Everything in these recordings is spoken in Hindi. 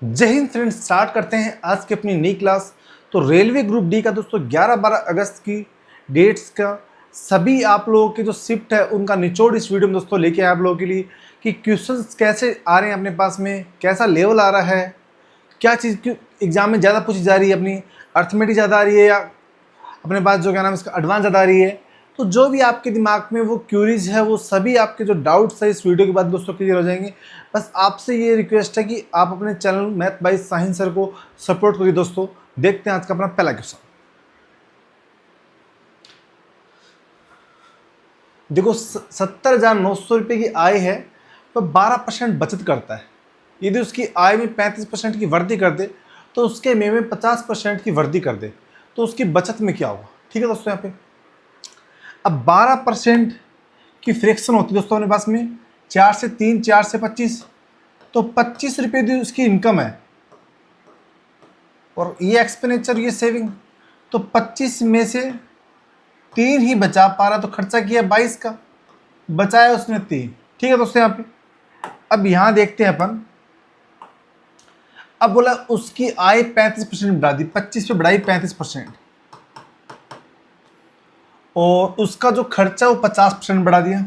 जय हिंद फ्रेंड्स, स्टार्ट करते हैं आज की अपनी नई क्लास। तो रेलवे ग्रुप डी का दोस्तों 11-12 अगस्त की डेट्स का सभी आप लोगों की जो शिफ्ट है उनका निचोड़ इस वीडियो में दोस्तों लेके आए आप लोगों के लिए कि क्वेश्चंस कैसे आ रहे हैं अपने पास में, कैसा लेवल आ रहा है, क्या चीज़ क्यों एग्जाम में ज़्यादा पूछी जा रही है, अपनी अर्थमेटिक ज़्यादा आ रही है या अपने पास जो क्या नाम है इसका एडवांस ज़्यादा आ रही है। तो जो भी आपके दिमाग में वो क्यूरीज है, वो सभी आपके जो डाउट्स है इस वीडियो के बाद दोस्तों क्लियर हो जाएंगे। बस आपसे ये रिक्वेस्ट है कि आप अपने channel math bye Sahin sir को सपोर्ट करिए। दोस्तों देखते हैं आज का अपना पहला क्वेश्चन। देखो 70,900 रुपये की आय है तो 12% बचत करता है। यदि उसकी आय में 35% की वृद्धि कर दे तो उसके में 50% की वृद्धि कर दे तो उसकी बचत में क्या होगा। ठीक है दोस्तों, यहाँ पे अब 12% की फ्रैक्शन होती है दोस्तों अपने पास में 4 से 3, 4 से 25, तो 25 रुपये दी उसकी इनकम है और ये एक्सपेंडिचर, ये सेविंग। तो 25 में से 3 ही बचा पा रहा, तो खर्चा किया 22 का, बचाया उसने 3। ठीक है दोस्तों, यहाँ पे अब यहाँ देखते हैं अपन। अब बोला उसकी आय 35% बढ़ा दी, 25 पे बढ़ाई 35%, और उसका जो खर्चा वो 50% बढ़ा दिया,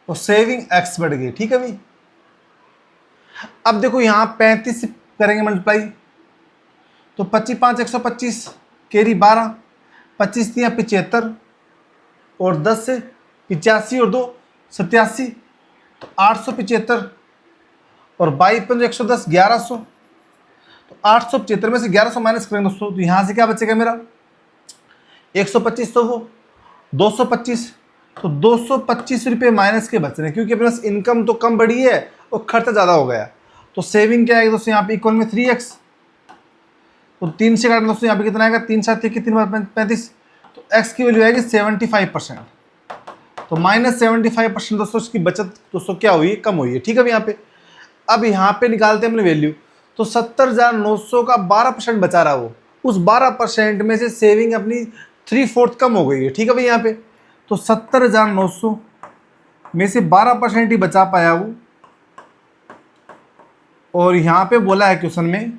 तो सेविंग एक्स बढ़ गई। ठीक है भाई, अब देखो यहाँ 35 से करेंगे मल्टीप्लाई, तो 25 5 125, कैरी 12, 25 दिया 75, और 10 से 85 और 2 87, तो 875, और 22 5 110 1100, तो 875 में से 1100 माइनस करेंगे दोस्तों, तो यहाँ से क्या बचेगा मेरा 125, तो वो 225, तो 225 रुपये माइनस के बच रहे हैं क्योंकि अपने पास इनकम तो कम बढ़ी है और खर्चा ज़्यादा हो गया। तो सेविंग क्या आएगी दोस्तों यहाँ पे इक्वल में 3x, तो 3 से काटना दोस्तों यहाँ पे कितना आएगा 3 7 कितनी बार 35, तो x की वैल्यू आएगी 75%, तो -75% दोस्तों इसकी बचत दोस्तों क्या हुई है, कम हुई है। ठीक है यहाँ पे अब यहाँ पे निकालते हैं अपने वैल्यू, तो 70,900 का 12% बचा रहा, वो उस 12% में से सेविंग अपनी 3/4 कम हो गई है। ठीक है भाई यहाँ पे, तो 70,900 में से 12% ही बचा पाया वो, और यहाँ पे बोला है क्वेश्चन में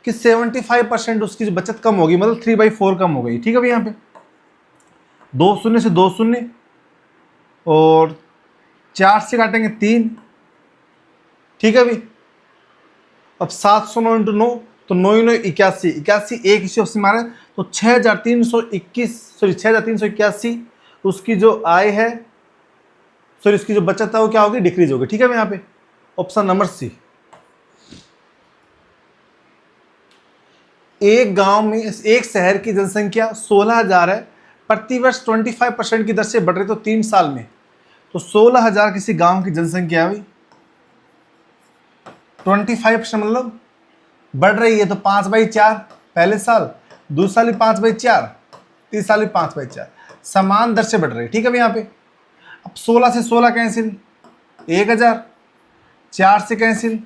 कि 75% उसकी जो बचत कम होगी, मतलब 3/4 कम हो गई। ठीक है भाई यहाँ पे 2 शून्य से 2 शून्य, और 4 से काटेंगे 3। ठीक है भाई, अब 709 इंटू 9, तो 9 9 81, 81 एक इसी ऑप्शन मारे, तो 6,321, सॉरी 6,381 उसकी जो आय है, सॉरी उसकी जो बचत है वो क्या होगी, डिक्रीज होगी। ठीक है यहाँ पे ऑप्शन नंबर सी। एक गांव में, एक शहर की जनसंख्या 16,000 है, प्रतिवर्ष 25% की दर से बढ़ रही, तो 3 साल में, तो 16,000 किसी गांव की जनसंख्या है भाई, 25% मतलब बढ़ रही है, तो 5/4 पहले साल, दूसरे साल 5/4, तीसरे साल 5/4, समान दर से बढ़ रही है। ठीक है भाई यहाँ पे अब 16 से 16 कैंसिल, 1,000, 4 से कैंसिल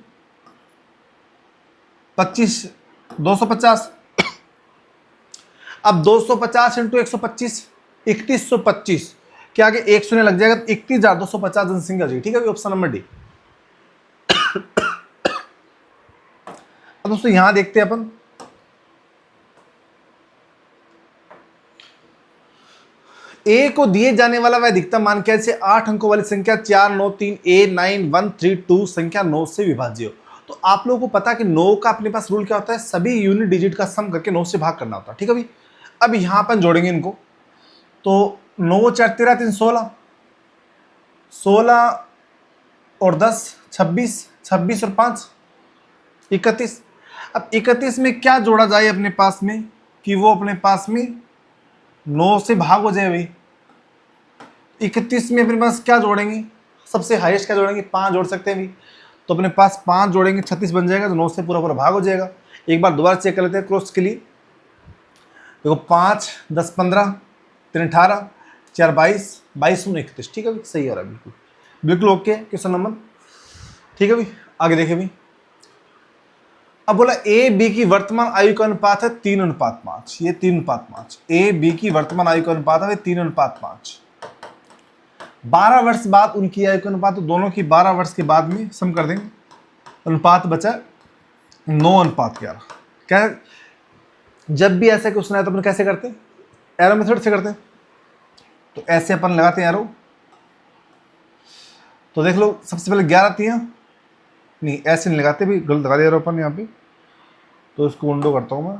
25, 250, अब 250 इंटू 125, 3125 के आगे 1 शून्य लग जाएगा, तो 31,250 जनसंख्या हो जाएगी। ठीक है ऑप्शन नंबर डी। अब दोस्तों यहां देखते हैं अपन, ए को दिए जाने वाला वह अधिकतम मान कैसे 8 अंकों वाली संख्या 493 A9132 संख्या 9 से विभाज्य हो। तो आप लोगों को पता है कि 9 का अपने पास रूल क्या होता है, सभी यूनिट डिजिट का सम करके 9 से भाग करना होता है। ठीक है भाई, अब यहां अपन जोड़ेंगे इनको, तो 9 4 13 3 16, 16 और 10 26, 26 और 5 31। अब 31 में क्या जोड़ा जाए अपने पास में कि वो अपने पास में 9 से भाग हो जाए भाई। 31 में अपने पास क्या जोड़ेंगे, सबसे हाईएस्ट क्या जोड़ेंगे, 5 जोड़ सकते हैं भी, तो अपने पास 5 जोड़ेंगे 36 बन जाएगा, तो 9 से पूरा पूरा भाग हो जाएगा। एक बार दोबारा चेक कर लेते हैं क्रॉस के लिए, देखो 5 10 15 3 18 4 22 22 31। ठीक है भाई, सही हो रहा है, बिल्कुल बिल्कुल ओके क्वेश्चन नंबर। ठीक है भाई, आगे देखें भाई। अब बोला ए बी की वर्तमान आयु का अनुपात है 3:5, ये 3:5। ए बी की वर्तमान आयु का अनुपात है 3:5। 12 वर्ष बाद उनकी आयु का अनुपात, तो दोनों की 12 वर्ष के बाद में सम कर देंगे, अनुपात बचा 9:11। क्या जब भी ऐसा क्वेश्चन आया तो अपन कैसे करते हैं, एरो मेथड से करते हैं। तो ऐसे अपन लगाते हैं एरो। तो देख लो सबसे पहले 11 तियां, नहीं ऐसे नहीं लगाते, भी गलत लगा दिया अपन यहाँ पे, तो इसको विंडो करता हूँ मैं,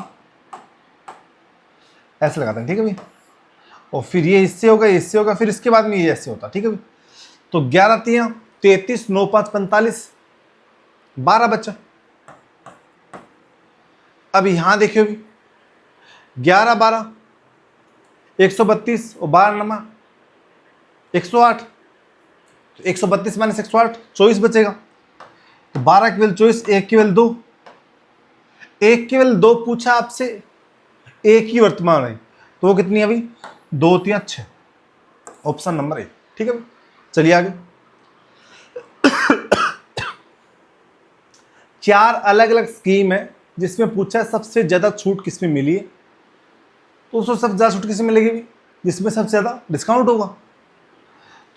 ऐसे लगाते हैं, ठीक है भाई। और फिर ये इससे होगा, इससे होगा, फिर इसके बाद में ये ऐसे होता, ठीक है भाई। तो 11 तियां 33, 9 5 45, 12 बच्चा। अब यहां देखियो भी 11 12 132 और 12 नमा 108। तो 132 माइनस 108 24 बचेगा। तो 12 केवल 24, 1 केवल 2, 1 केवल 2 पूछा आपसे, एक ही वर्तमान है, तो वो कितनी है अभी 2 3 6, ऑप्शन नंबर 1, ठीक है भाई। चलिए आगे। 4 अलग अलग स्कीम है जिसमें पूछा है सबसे ज्यादा छूट किसमें मिली है, तो उसको सबसे ज्यादा छूट किसमें मिलेगी भी, जिसमें सबसे ज्यादा डिस्काउंट होगा।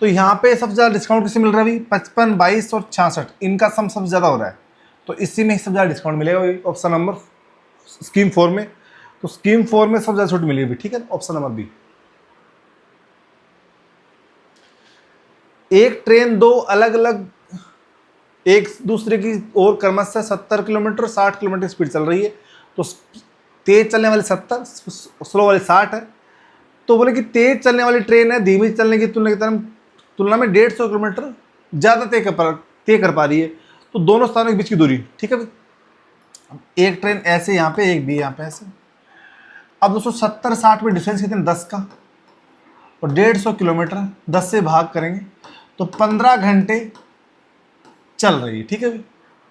तो यहाँ पे सबसे ज्यादा डिस्काउंट किसमें मिल रहा है भाई, 55 22 और 66, इनका सम सबसे ज्यादा हो रहा है, तो इसी में सबसे ज्यादा डिस्काउंट मिलेगा भाई, ऑप्शन नंबर स्कीम 4 में। तो स्कीम 4 में सबसे ज्यादा छूट मिलेगी, ठीक है, ऑप्शन नंबर बी। एक ट्रेन दो अलग अलग एक दूसरे की ओर क्रमशः 70 किलोमीटर 60 किलोमीटर स्पीड चल रही है, तो तेज चलने वाली 70, स्लो वाली 60 है। तो बोले कि तेज चलने वाली ट्रेन है धीमी चलने की तुलना में 150 किलोमीटर ज़्यादा तय कर पा रही है, तो दोनों स्थानों के बीच की दूरी, ठीक है भाई। एक ट्रेन ऐसे यहाँ पे, एक भी यहाँ पे ऐसे। अब दोस्तों 70 60 में डिफरेंस कितने, 10 का, और 150 किलोमीटर 10 से भाग करेंगे तो 15 घंटे चल रही है, ठीक है भाई।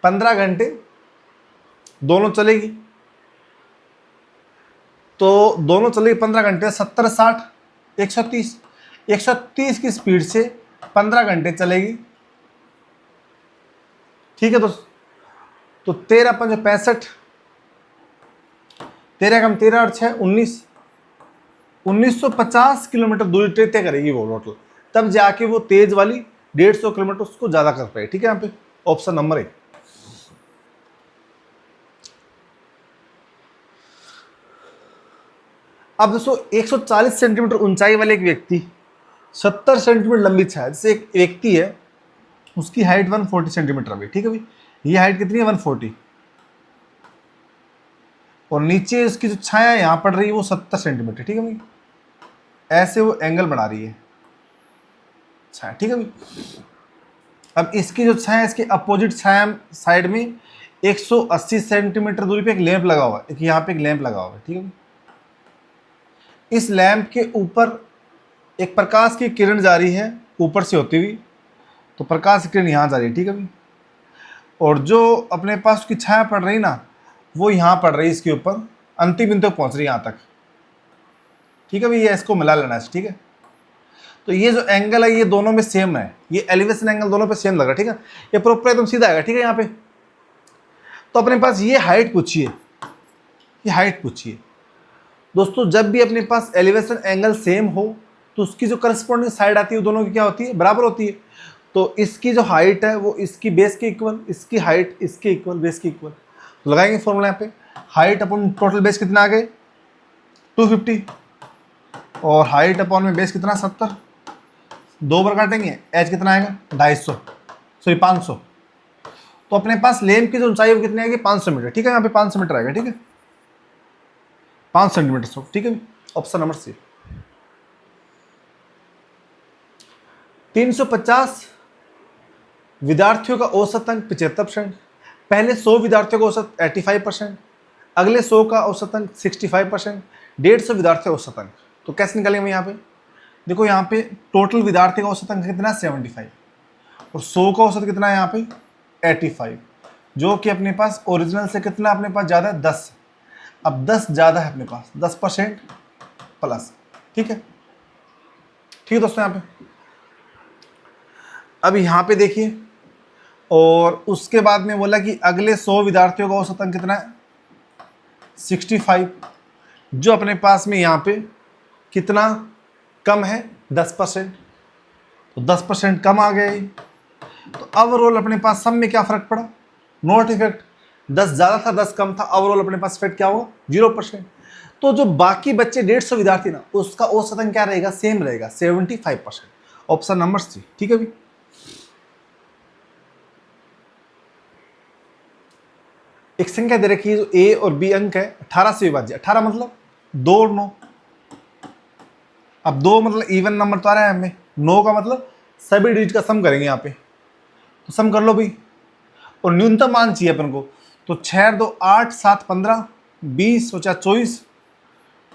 15 घंटे दोनों चलेगी, तो दोनों चलेगी 15 घंटे, 70 60 130, 130 की स्पीड से 15 घंटे चलेगी, ठीक है दोस्तों। तो 13 5 65, 13 कम 13 और 6 19, 1950 किलोमीटर दूरी तय करेगी वो टोटल, तब जाके वो तेज वाली 150 किलोमीटर उसको ज्यादा कर पाए, ठीक है। यहाँ पे ऑप्शन नंबर 1। अब दोस्तों 140 सेंटीमीटर ऊंचाई वाले एक व्यक्ति 70 सेंटीमीटर लंबी छाया, जैसे एक व्यक्ति है उसकी हाइट 140 सेंटीमीटर अभी, ठीक है भाई। ये हाइट कितनी है 140, और नीचे उसकी जो छाया यहां पड़ रही है वो 70 सेंटीमीटर, ठीक है भाई। ऐसे वो एंगल बना रही है छाया, ठीक है भाई। अब इसकी जो छाया, इसके अपोजिट छाया साइड में 180 सेंटीमीटर दूरी पे एक लैंप लगा हुआ है, यहाँ पे एक लैंप लगा हुआ है, ठीक है भाई। इस लैंप के ऊपर एक प्रकाश की किरण जा रही है ऊपर से होती हुई, तो प्रकाश की किरण यहाँ जा रही है, ठीक है भाई। और जो अपने पास उसकी छाया पड़ रही ना, वो यहाँ पड़ रही है इसके ऊपर, अंतिम बिंदु तक पहुँच रही है यहाँ तक, ठीक है भाई। ये इसको मिला लेना है, ठीक है। तो ये जो एंगल है ये दोनों में सेम है, ये एलिवेशन एंगल दोनों पे सेम लग रहा है, ठीक है। ये प्रॉपर एकदम सीधा आएगा, ठीक है यहाँ पे। तो अपने पास ये हाइट पूछिए, ये हाइट पूछिए दोस्तों। जब भी अपने पास एलिवेशन एंगल सेम हो तो उसकी जो करस्पॉन्डिंग साइड आती है वो दोनों की क्या होती है, बराबर होती है। तो इसकी जो हाइट है वो इसकी बेस के इक्वल, इसकी हाइट इसके इक्वल, बेस के इक्वल। तो लगाएंगे फॉर्मूला यहाँ पे, हाइट अपन टोटल बेस कितना आ गए 250, और हाइट अपॉन में बेस कितना 70, 2 बार काटेंगे, एच कितना आएगा 250, सॉरी 500। तो अपने पास लैंप की जो ऊंचाई है वो कितनी आएगी 500 मीटर, ठीक है। यहाँ पे 500 मीटर आएगा, ठीक है, 5 सेंटीमीटर, ठीक है। ऑप्शन नंबर सी। 350 विद्यार्थियों का औसत अंक 75%, पहले 100 विद्यार्थियों का औसत 85%, अगले 100 का औसत अंक 65%, 150 विद्यार्थियों का औसत अंक। तो कैसे निकालेंगे यहाँ पे, देखो यहाँ पे टोटल विद्यार्थी का औसत अंक कितना 75, और 100 का औसत कितना है यहाँ पे 85, जो कि अपने पास ओरिजिनल से कितना अपने पास ज़्यादा है 10। अब 10 ज़्यादा है अपने पास, 10% प्लस, ठीक है, ठीक है दोस्तों। यहाँ पे अब यहाँ पे देखिए, और उसके बाद में बोला कि अगले 100 विद्यार्थियों का औसत अंक कितना है 65, जो अपने पास में यहाँ पे कितना कम है 10%, तो 10% कम आ गए। तो ओवरऑल अपने पास सब में क्या फर्क पड़ा नॉट इफेक्ट। 10 ज़्यादा था 10 कम था, ओवरऑल अपने पास इफेक्ट क्या होगा 0%। तो जो बाकी बच्चे 150 विद्यार्थी ना, उसका औसतन क्या रहेगा, सेम रहेगा 75%। Option number C. ठीक है भी। एक संख्या दे रखी है जो ए और बी अंक है 18 से विभाज्य। 18 मतलब 2 और 9। अब 2 मतलब इवन नंबर तो आ रहा है हमें, 9 का मतलब सभी डिजिट का सम करेंगे यहाँ पे, तो सम कर लो भाई। और न्यूनतम मान चाहिए अपन को, तो 6 2 8 7 15 20 और 4 24।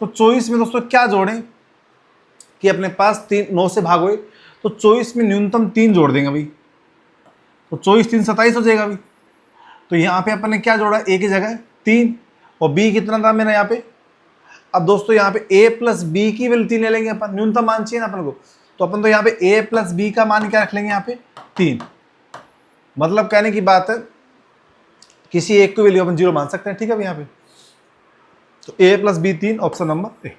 तो 24 में दोस्तों क्या जोड़ें कि अपने पास 3 9 से भाग हुए, तो 24 में न्यूनतम 3 जोड़ देंगे भाई, तो 24 3 27 हो जाएगा भाई। तो यहाँ पे अपन ने क्या जोड़ा, ए की जगह 3, और बी कितना था मेरा यहाँ पे। अब दोस्तों यहाँ पे a प्लस बी की वैल्यू 3 ले लेंगे अपन, न्यूनतम मान चाहिए ना अपन को, तो अपन तो यहाँ पे a प्लस बी का मान क्या रख लेंगे यहाँ पे 3। मतलब कहने की बात है किसी एक को वैल्यू अपन 0 मान सकते हैं। ठीक है यहाँ पे, तो a plus B 3, option number A.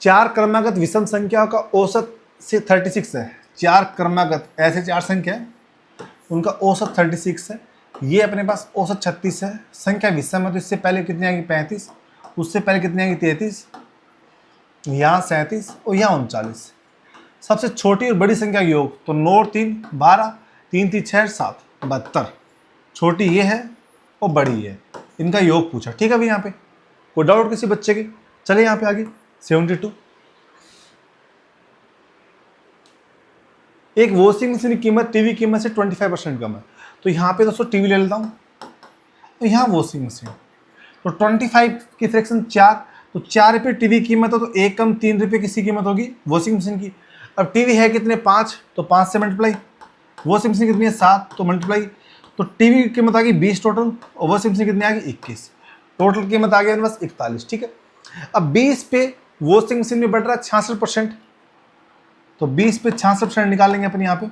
चार क्रमागत विषम संख्याओं का औसत से 36 है। चार क्रमागत ऐसे 4 संख्या है, उनका औसत 36 है। ये अपने पास औसत 36 है। संख्या विषम है तो इससे पहले कितनी आएगी 35, उससे पहले कितनी आएगी 33, यहाँ 37 और यहाँ 39। सबसे छोटी और बड़ी संख्या का योग, तो 9 और 3 12, 3 3 6 7 72। छोटी ये है और बड़ी ये है, इनका योग पूछा। ठीक है भाई, यहाँ पे कोई डाउट किसी बच्चे के। चले यहाँ पे आगे 72। एक वॉशिंग मशीन की कीमत टीवी कीमत से 25% कम है। तो यहाँ पे दोस्तों टीवी ले लेता हूँ, तो यहाँ वॉशिंग मशीन, तो 25 की फ्रैक्शन 4, तो 4 रुपये टीवी की कीमत हो, तो 1 कम 3 रुपये किसी कीमत होगी वॉशिंग मशीन की। अब टीवी है कितने 5, तो 5 से मल्टीप्लाई। वॉशिंग मशीन कितनी है 7, तो मल्टीप्लाई। तो टीवी की कीमत आ गई 20 टोटल, और वॉशिंग मशीन कितनी आ गई 21। टोटल कीमत आ गई बस 41। ठीक है। अब 20 पे वॉशिंग मशीन में बढ़ रहा है 66%, तो 20 पे 66% निकालेंगे अपन यहाँ पे।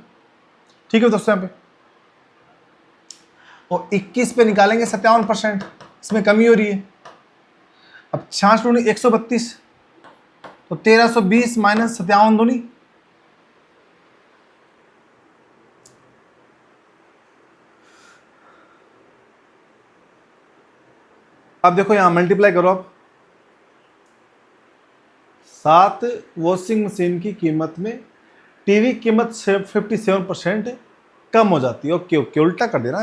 ठीक है दोस्तों यहाँ पे, और 21 पे निकालेंगे 57%, इसमें कमी हो रही है। अब 66 दूनी 132, तो 1320 माइनस 57 दूनी, अब देखो यहां मल्टीप्लाई करो। अब 7 वॉशिंग मशीन की कीमत में टीवी कीमत 57% कम हो जाती है। ओके ओके, उल्टा कर देना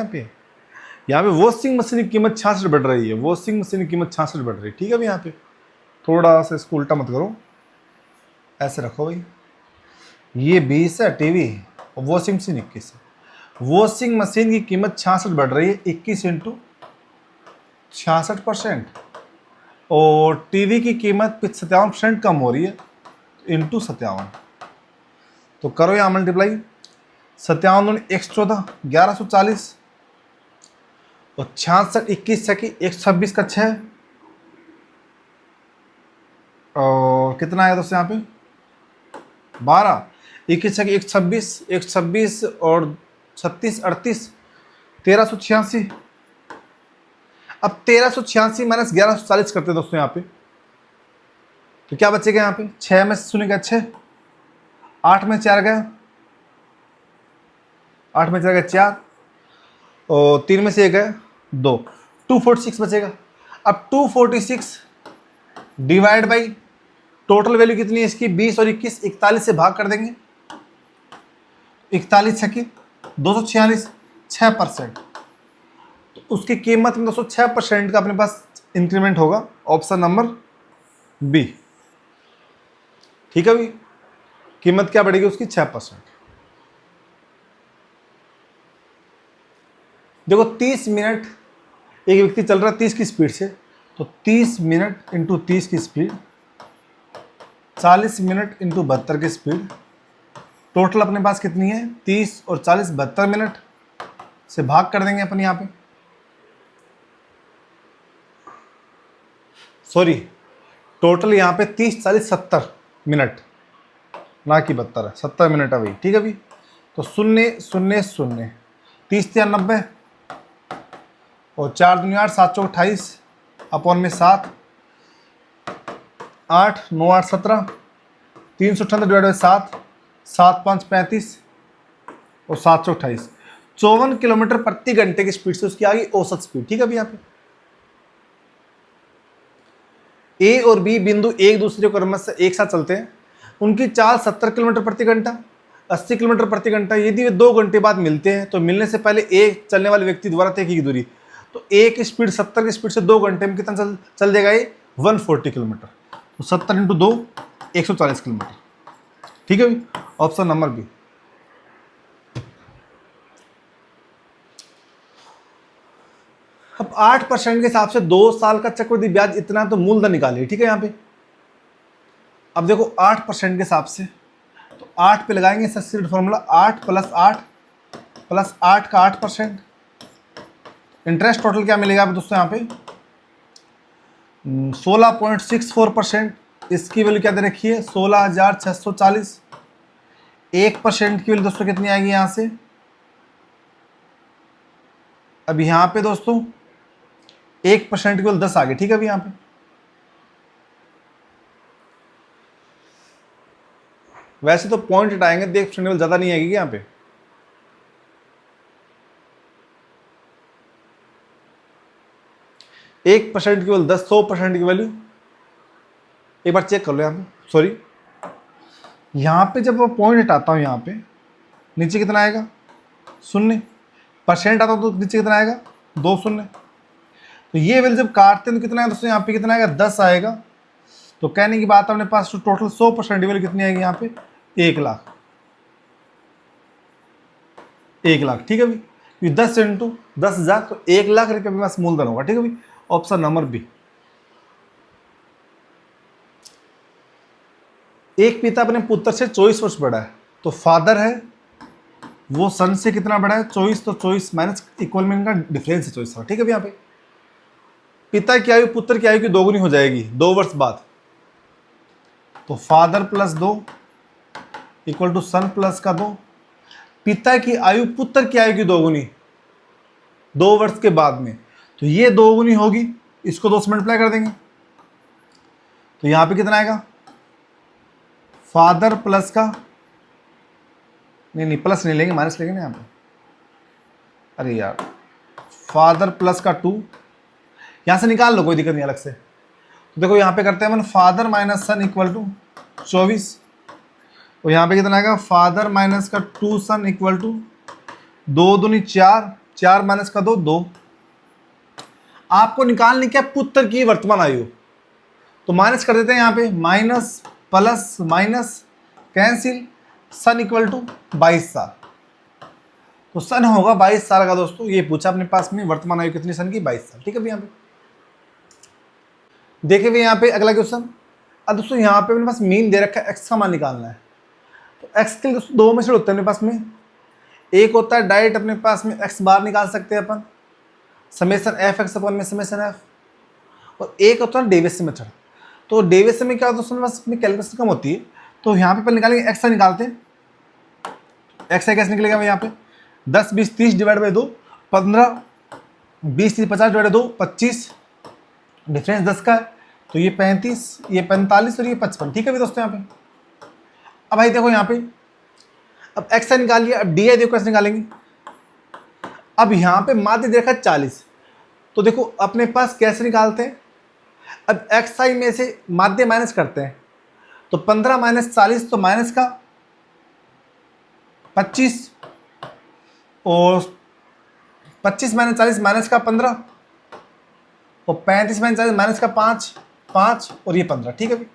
यहाँ पे वॉशिंग मशीन की कीमत 66 बढ़ रही है, वॉशिंग मशीन की कीमत 66 बढ़ रही है। ठीक है भाई, यहाँ पे थोड़ा सा इसको उल्टा मत करो, ऐसे रखो भाई। ये 20 है टीवी और वॉशिंग मशीन 21 है। वॉशिंग मशीन की कीमत 66 बढ़ रही है, 21 इंटू 66%, और टीवी की कीमत 57% कम हो रही है, इंटू 57। तो करो यहाँ मल्टीप्लाई, 57 114 1140, और 66 21 की 126 का 6, और कितना आया दोस्तों यहाँ पे 12, 21 की 126 126 और 36 38 1386। अब 1386 माइनस 1140 करते हैं दोस्तों यहाँ पे, तो क्या बचेगा यहाँ पे 6 में से शून्य गया 6, 8 में 4 गया, 8 में 4 गया 4, और 3 में से 1 गया 2, 246 बचेगा। अब 246 डिवाइड बाई टोटल वैल्यू कितनी है इसकी 20 और 21, 41 से भाग कर देंगे, 41 छक्की 246, 6%। तो उसकी कीमत में दोस्तों 6% का अपने पास इंक्रीमेंट होगा, ऑप्शन नंबर बी। ठीक है भाई, कीमत क्या बढ़ेगी उसकी 6%। देखो 30 मिनट एक व्यक्ति चल रहा है 30 की स्पीड से, तो 30 मिनट इंटू 30 की स्पीड, 40 मिनट इंटू 72 की स्पीड, टोटल अपने पास कितनी है 30 और 40 72 मिनट से भाग कर देंगे अपन यहाँ पे। सॉरी, टोटल यहाँ पे 30 40 70 मिनट, ना कि 72 है, 70 मिनट है भाई। ठीक है भाई, तो 0 0 0, 30 3 90, और 4 दूनी 8 7 चौक 28, अपॉन में 7, 8 9 8 17, 398 डिवाइड बाई 7, 7 5 35, और 728, 54 किलोमीटर प्रति घंटे की स्पीड से उसकी आ गई औसत स्पीड। ठीक है अभी यहाँ पे ए और बी बिंदु एक दूसरे को क्रमशः एक साथ चलते हैं, उनकी चाल 70 किलोमीटर प्रति घंटा, 80 किलोमीटर प्रति घंटा। यदि वे 2 घंटे बाद मिलते हैं तो मिलने से पहले ए चलने वाले व्यक्ति द्वारा तय की दूरी, तो ए की स्पीड 70 की स्पीड से 2 घंटे में कितना चल जाएगा ये 140 किलोमीटर। तो 70 × 2 140 किलोमीटर। ठीक है, ऑप्शन नंबर बी। अब 8% के हिसाब से 2 साल का चक्रवृद्धि ब्याज इतना, तो मूलधन निकालिए। ठीक है यहाँ पे अब देखो 8% के हिसाब से, तो 8 पे लगाएंगे सब्स्टिट्यूट फॉर्मूला, 8 + 8 + 8 का 8%। इंटरेस्ट टोटल क्या मिलेगा दोस्तों यहाँ पे 16.64%। इसकी वैल्यू क्या दे रखी है 16,640। 1% की वैल्यू दोस्तों कितनी आएगी यहाँ से, अब यहाँ पे दोस्तों 1% की वैल्यू 10 आ गई। ठीक है अभी यहाँ पे वैसे तो पॉइंट हटाएंगे, 1% ज्यादा नहीं आएगी यहाँ पे। एक परसेंट की वैल्यू 10, 100% की वैल्यू एक बार चेक कर लो यहाँ पे। सॉरी, यहाँ पे जब मैं पॉइंट हटाता हूँ यहाँ पे नीचे कितना आएगा 0, परसेंट आता तो नीचे कितना आएगा 2 0। तो ये वैल्यू जब काटते हैं तो कितना है दोस्तों यहाँ पे कितना आएगा 10 आएगा। तो कहने की बात अपने पास तो टोटल 100% वैल्यू कितनी आएगी यहाँ पे 1 लाख। 1 लाख। ठीक है भाई, 10 × 10,000 तो 1 लाख रुपये मेरे पास मूलधन होगा। ठीक है भाई, ऑप्शन नंबर बी। एक पिता अपने पुत्र से 24 वर्ष बड़ा है, तो फादर है वो सन से कितना बड़ा है 24, तो 24 माइनस इक्वल में इनका डिफरेंस है 24। ठीक है भाई, यहाँ पे पिता की आयु पुत्र की आयु की दोगुनी हो जाएगी 2 वर्ष बाद, तो फादर +2 = सन +2। पिता की आयु पुत्र की आयु की दोगुनी 2 वर्ष के बाद में, तो ये दोगुनी होगी, इसको 2 से मल्टीप्लाई कर देंगे। तो यहाँ पे कितना आएगा फादर प्लस का, नहीं प्लस नहीं लेंगे, माइनस लेंगे ना यहाँ पे। अरे यार, फादर प्लस का 2, यहाँ से निकाल लो कोई दिक्कत नहीं अलग से। तो देखो यहाँ पे करते हैं अपन फादर माइनस सन = 24, तो यहाँ पे कितना आएगा फादर माइनस का 2 सन = 2 दूनी 4, 4 माइनस का 2 2। आपको निकालनी क्या पुत्र की वर्तमान आयु, तो माइनस कर देते हैं यहाँ पे, माइनस प्लस माइनस कैंसिल, सन = 22 साल। तो सन होगा 22 साल का दोस्तों, ये पूछा अपने पास में वर्तमान आयु कितनी सन की 22 साल। ठीक है भैया, यहाँ पे देखिए भैया यहाँ पे अगला क्वेश्चन। अब दोस्तों यहाँ पे अपने पास मीन दे रखा है, एक्स का मान निकालना है। तो एक्स के लिए दोस्तों 2 मेथड होते हैं अपने पास में। एक होता है डायरेक्ट अपने पास में एक्स बार निकाल सकते हैं अपन, समेशन f(x) में समेशन f, और एक होता है डेविएशन मेथड। तो डेविएशन में क्या होता है दोस्तों, बस में कैलकुलेशन कम होती है। तो यहाँ पे अपन निकालेंगे एक्स निकालते हैं, एक्स कैसे निकलेगा यहाँ पे 10 20 30 / 2 15, 20 30 50 / 2 25, डिफरेंस 10 का है, तो ये 35, ये 45 और ये 55। ठीक है भी दोस्तों यहाँ पे। अब भाई देखो यहाँ पे, अब एक्स निकाल लिया, अब डी आई देखो कैसे निकालेंगे। अब यहाँ पे माध्य देखा 40, तो देखो अपने पास कैसे निकालते हैं, अब एक्स आई में से माध्य माइनस करते हैं, तो 15 - 40 तो माइनस का 25, और 25 - 40 माइनस का 15, और 35 - 40 माइनस का 5 5, और ये 15। ठीक है,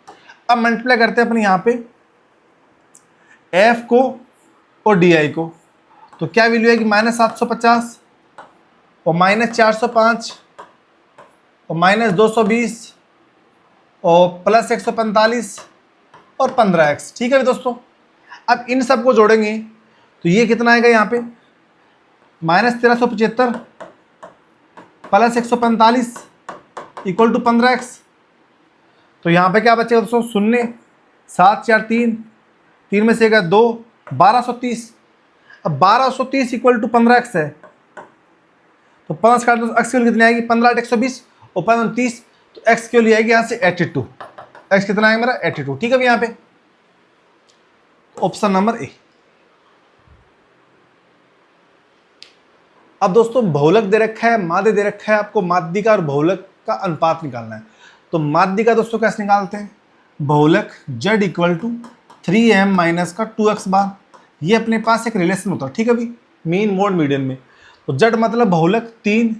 अब मल्टीप्लाई करते हैं अपन यहाँ पे एफ को और डी आई को, तो क्या वैल्यू है कि -750 और -405 और -220 और +145 और 15x। ठीक है दोस्तों, अब इन सब को जोड़ेंगे तो ये कितना आएगा यहाँ पे -1375 +145 = 15x। तो यहाँ पे क्या बचेगा दोस्तों 0 7 4 3, 3 में से एक 2, 1230। अब 1230 = 15x है, तो 5 काट दो, एक्स की वैल्यू कितनी आएगी 15 × 120 और 5 30, तो एक्स की वैल्यू आएगी यहाँ से 82। एक्स कितना आएगा मेरा 82। ठीक है भी यहाँ पे ऑप्शन नंबर ए। अब दोस्तों बहुलक दे रखा है, माध्य दे रखा है, आपको माध्यिका और बहुलक का अनुपात निकालना है। तो माध्यिका दोस्तों कैसे निकालते हैं, बहुलक z equal to 3m minus का 2x बार, ये अपने पास एक रिलेशन होता है, ठीक है भाई, मीन मोड मीडियन में। तो z मतलब बहुलक 3,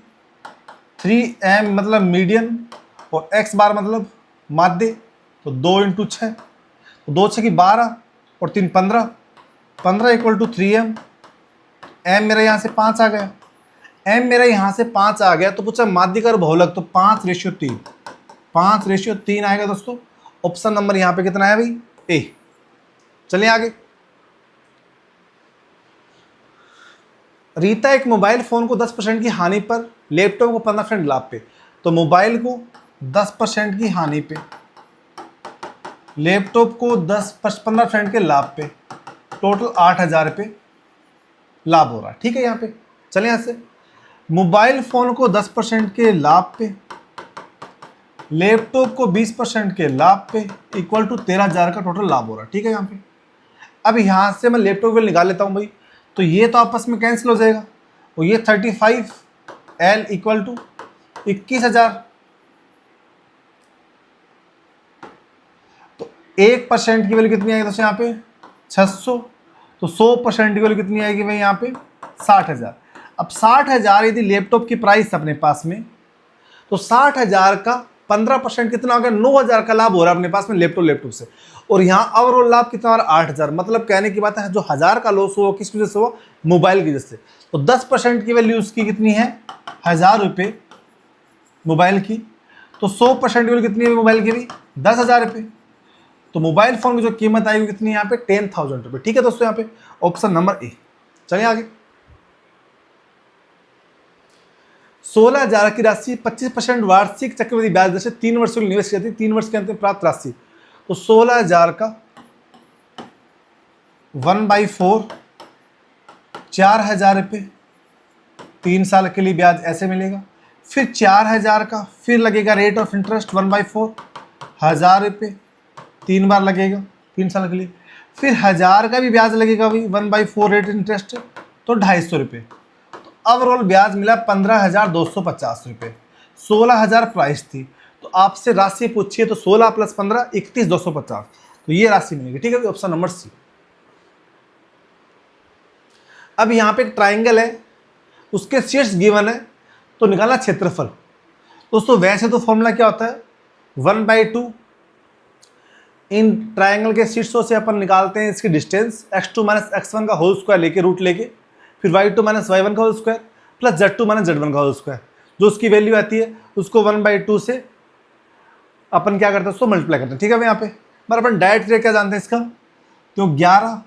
3m मतलब मीडियन, और x बार मतलब माध्य, तो 2 इंटू 6, तो 2 6 की 12 और 3 15, 15 इक्वल टू 3m। m मेरा यहाँ से 5 आ गया, m मेरा यहाँ से 5 आ गया, तो पूछा माध्यिका और बहुलक, तो 5:3, 5:3 आएगा दोस्तों। ऑप्शन नंबर यहाँ पे कितना है भाई, ए। चलिए आगे। रीता एक मोबाइल फोन को 10% की हानि पर, लैपटॉप को 15% लाभ पे। तो मोबाइल को 10% की हानि पे, लैपटॉप को 15% के लाभ पे, टोटल 8,000 रुपये लाभ हो रहा है, ठीक है। यहाँ पे चले, यहाँ से मोबाइल फोन को 10% के लाभ पे, लैपटॉप को 20% के लाभ पे, इक्वल टू 13,000 का टोटल लाभ हो रहा है, ठीक है। यहाँ पे अब यहाँ से मैं लैपटॉप बिल निकाल लेता हूँ भाई, तो ये तो आपस में कैंसिल हो जाएगा, और ये 35L इक्वल टू 21,000, तो 1% की वैल्यू कितनी आएगी दोस्तों यहाँ पे 600, तो 100% की वैल्यू कितनी आएगी भाई यहाँ पे 60,000। अब 60,000 यदि लैपटॉप की प्राइस अपने पास में, तो 60,000 का 15% कितना हो गया, 9,000 का लाभ हो रहा है अपने पास में लैपटॉप से। और यहाँ ओवरऑल लाभ कितना हो रहा है 8,000, मतलब कहने की बात है जो 1,000 का लॉस हुआ किस वजह से हुआ, मोबाइल की वजह से। तो 10% की वैल्यू उसकी कितनी है 1,000 रुपये मोबाइल की, तो 100% की वैल्यू कितनी है मोबाइल की भी 10,000 रुपये। तो मोबाइल फोन की जो कीमत आएगी कितनी है यहाँ पे 10,000 रुपये, ठीक है दोस्तों। यहाँ पे ऑप्शन नंबर ए। चलिए आगे। 16,000 की राशि 25% वार्षिक चक्रवृद्धि ब्याज दर से 3 वर्ष के लिए निवेश की जाती है, 3 वर्ष के अंत में प्राप्त राशि। तो 16,000 का 1/4 4,000 रुपये 3 साल के लिए ब्याज ऐसे मिलेगा। फिर 4,000 का फिर लगेगा रेट ऑफ इंटरेस्ट 1/4 1,000 रुपये 3 बार लगेगा 3 साल के लिए। फिर 1,000 का भी ब्याज लगेगा भाई 1/4 रेट इंटरेस्ट, तो 250 रुपये। तो ओवरऑल ब्याज मिला 15,250 रुपये। 16,000 प्राइस थी, तो आपसे राशि पूछिए तो 16 + 15 31,250, तो ये राशि मिलेगी, ठीक है। Option number C. अब यहाँ पे एक ट्राइंगल है, उसके शीर्ष गिवन है, तो निकालना क्षेत्रफल। दोस्तों वैसे तो फॉर्मूला क्या होता है 1/2, इन ट्राइंगल के शीर्षों से अपन निकालते हैं इसकी डिस्टेंस, x2 - x1 का होल स्क्वायर लेके रूट लेके, फिर y2 - y1 का whole square plus z2 - z1 का होल स्क्वायर, जो उसकी वैल्यू आती है उसको 1/2 से अपन क्या करते हैं उसको मल्टीप्लाई करते हैं, ठीक है। यहाँ पे पर अपन डायरेक्ट रेट क्या जानते हैं इसका, तो 11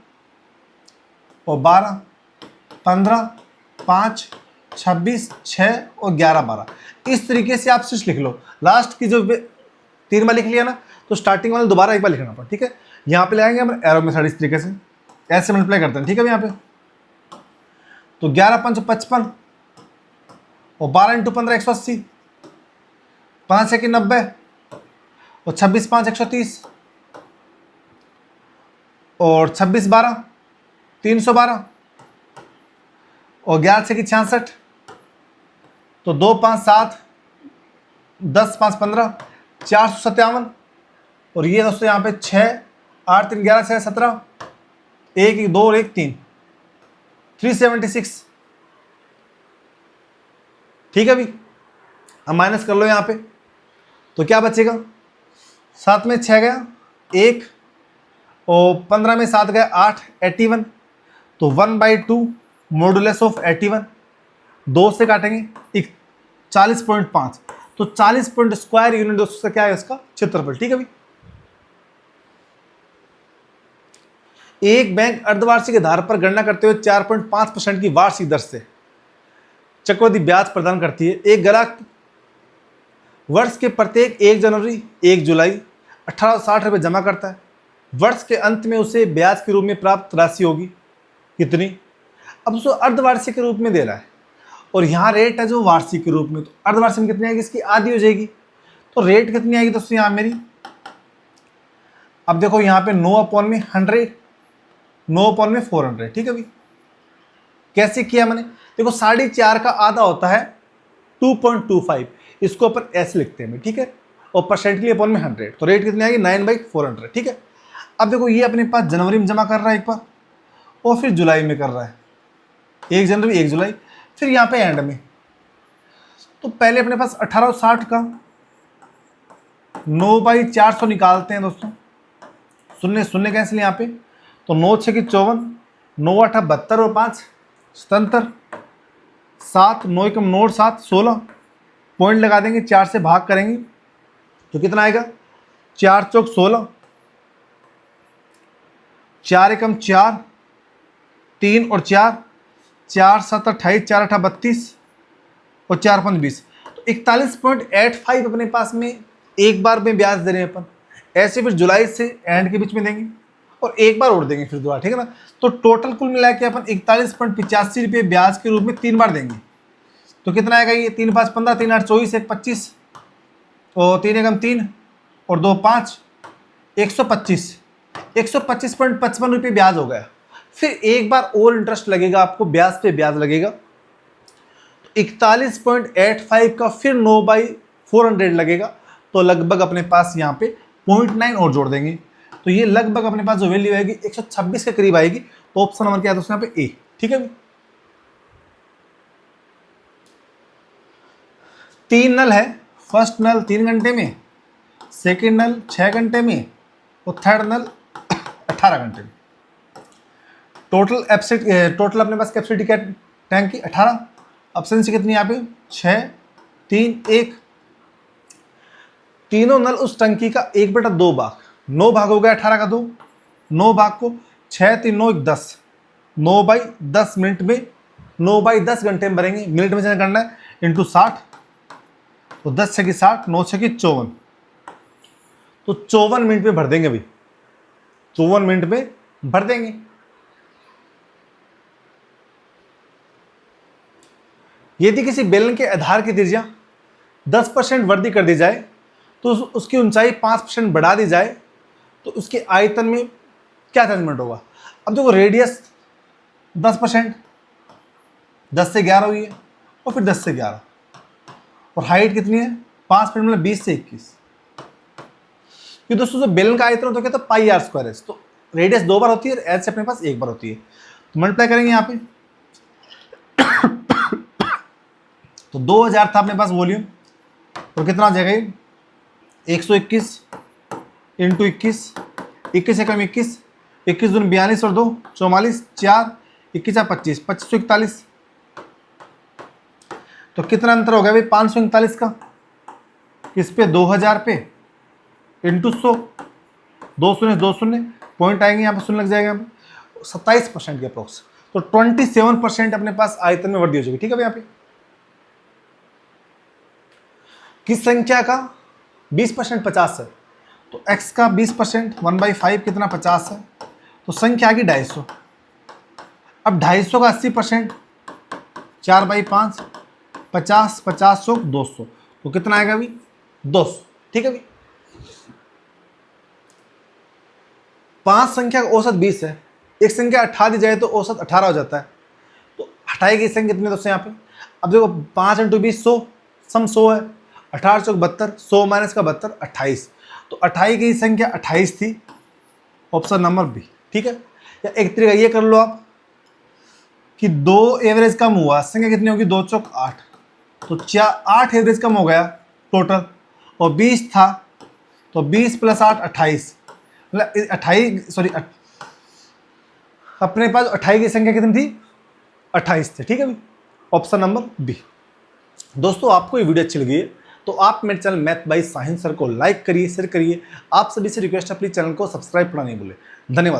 और 12 15 5 26 6 और 11 12, इस तरीके से आप शीर्ष लिख लो। लास्ट की जो 3 बार लिख लिया ना, तो स्टार्टिंग वाले दोबारा एक बार लिखना पड़ा, ठीक है। यहाँ पे लगाएंगे हम एरो मेथड, इस तरीके से ऐसे मल्टीप्लाई करते हैं, ठीक है। यहाँ पे तो 11 5 55 और 12 × 15 180, 5 6 90 और 26 5 130 और 26 12 312 और 11 6 66, तो 2 5 7 10 5 15 457, और ये दोस्तों यहाँ पे 6 8 3 11 6 17 1 1 2 और 1 3 376, ठीक है भाई। अब माइनस कर लो यहाँ पे, तो क्या बचेगा 7 में 6 गया 1 और 15 में 7 गया 8 81, तो 1/2 मॉडुलस ऑफ 81, 2 से काटेंगे 40.5, तो 40 पॉइंट स्क्वायर यूनिट दोस्तों क्या है इसका क्षेत्रफल, ठीक है भाई। एक बैंक अर्धवार्षिक आधार पर गणना करते हुए 4.5% की वार्षिक दर से चक्रवृद्धि ब्याज प्रदान करती है। एक ग्राहक वर्ष के प्रत्येक 1 जनवरी 1 जुलाई 1860 रुपये जमा करता है। वर्ष के अंत में उसे ब्याज के रूप में प्राप्त राशि होगी कितनी। अब उसको अर्धवार्षिक के रूप में दे रहा है, और यहाँ रेट है जो वार्षिक के रूप में, तो अर्धवार्षिक में कितनी आएगी इसकी आधी हो जाएगी, तो रेट कितनी आएगी दोस्तों यहाँ मेरी। अब देखो यहाँ पे 9/100 9/400, ठीक है भाई। कैसे किया मैंने, देखो 4.5 का आधा होता है 2.25, इसको अपन ऐसे लिखते हैं, ठीक है, और परसेंट के लिए अपन में 100, तो रेट कितनी आएगी 9/400, ठीक है। अब देखो ये अपने पास जनवरी में जमा कर रहा है एक बार, और फिर जुलाई में कर रहा है, 1 जनवरी 1 जुलाई, फिर यहाँ पे एंड में। तो पहले अपने पास 1860 का 9/400 निकालते हैं दोस्तों, शून्य शून्य कैंसिल यहाँ पे, तो 9 6 की 54, 9 8 72 और 5 77, 7 9 1 9 7 16, पॉइंट लगा देंगे, 4 से भाग करेंगे तो कितना आएगा, 4 चौक 16, 4 एकम 4, 3 और 4, 4 7 28, 4 8 32 और 4 5 20, तो 41.85 अपने पास में एक बार में ब्याज दे रहे हैं अपन। ऐसे फिर जुलाई से एंड के बीच में देंगे और एक बार और देंगे फिर दोबारा, ठीक है ना। तो टोटल कुल मिला के अपन 41.85 रुपये ब्याज के रूप में 3 बार देंगे, तो कितना आएगा ये, 3 5 15, 3 8 24, 1 25 और 3 एकम 3 और 2 5, 125, 125.55 रुपये ब्याज हो गया। फिर एक बार और इंटरेस्ट लगेगा आपको, ब्याज पे ब्याज लगेगा, 41.85 का फिर 9/400 लगेगा, तो लगभग अपने पास यहाँ पे 0.9 और जोड़ देंगे, तो ये लगभग अपने पास जो वैल्यू आएगी 126 के करीब आएगी। तो ऑप्शन नंबर क्या है दोस्तों यहाँ पे, ए, ठीक है। 3 नल है, फर्स्ट नल 3 घंटे में, सेकेंड नल 6 घंटे में और थर्ड नल 18 घंटे में। टोटल अपने पास कैपेसिटी क्या टैंक की 18, एफिशिएंसी कितनी यहाँ पे 6 3 1, तीनों नल उस टंकी का 1/2 भाग, 9 भाग हो गया 18 का 2, 9 भाग को 6 3 9 1 10, 9/10 मिनट में, 9/10 घंटे में भरेंगे, मिनट में से करना है इंटू 60, तो 10 6 की 60, 9 6 की 54, तो 54 मिनट में भर देंगे भाई, 54 मिनट में भर देंगे। यदि किसी बेलन के आधार की त्रिज्या 10% वृद्धि कर दी जाए, तो उसकी ऊंचाई 5% बढ़ा दी जाए, तो उसके आयतन में क्या चेंजमेंट होगा। अब देखो रेडियस 10%, 10 से 11 हुई है, और फिर 10 से 11, और हाइट कितनी है 5% मतलब 20 से 21। ये दोस्तों जो बेलन का आयतन होता है तो पाई आर स्क्वायर है, तो रेडियस 2 बार होती है और एच से अपने पास 1 बार होती है, तो मल्टीप्लाई करेंगे यहाँ पे, तो 2000 था अपने पास वॉल्यूम, तो कितना आ जाएगा ये 121 इंटू 21, 21 एकम 21, 21 दूनी 42 और 2 44, 4 21 25, 2541, तो कितना अंतर हो गया भाई 539 का, किस पे 2000 पे इंटू 100, 2 शून्य 2 शून्य, पॉइंट आएंगे यहाँ पे शून्य लग जाएगा, 27% के अप्रोक्स, तो 27% अपने पास आयतन में वृद्धि हो जाएगी, ठीक है यहाँ पे। किस संख्या का 20% 50 है, तो x का 20% 1/5 कितना 50 है, तो संख्या आ गई 250। अब 250 का 80% 4/5, 50 50 100 200, तो कितना आएगा अभी 200, ठीक है अभी। 5 संख्या का औसत 20 है, एक संख्या हटा दी जाए तो औसत 18 हो जाता है, तो हटाई गई संख्या कितनी दोस्तों यहाँ पे, अब देखो 5 × 20 100, सम 100 है, 18 चौक 72, 100 माइनस का 72 28, तो 28 की संख्या 28 थी, ऑप्शन नंबर बी, ठीक है। या एक तरीका ये कर लो आप कि 2 एवरेज कम हुआ, संख्या कितनी होगी 2 चौक 8, तो 8 एवरेज कम हो गया टोटल, और 20 था तो 20 + 8 28, मतलब 28 सॉरी अपने पास 28 की संख्या कितनी थी 28 थे, ठीक है, ऑप्शन नंबर बी। दोस्तों आपको ये वीडियो अच्छी लगी है तो आप मेरे चैनल मैथ बाय साहिल सर को लाइक करिए, शेयर करिए। आप सभी से रिक्वेस्ट है प्लीज चैनल को सब्सक्राइब करना नहीं भूलें। धन्यवाद।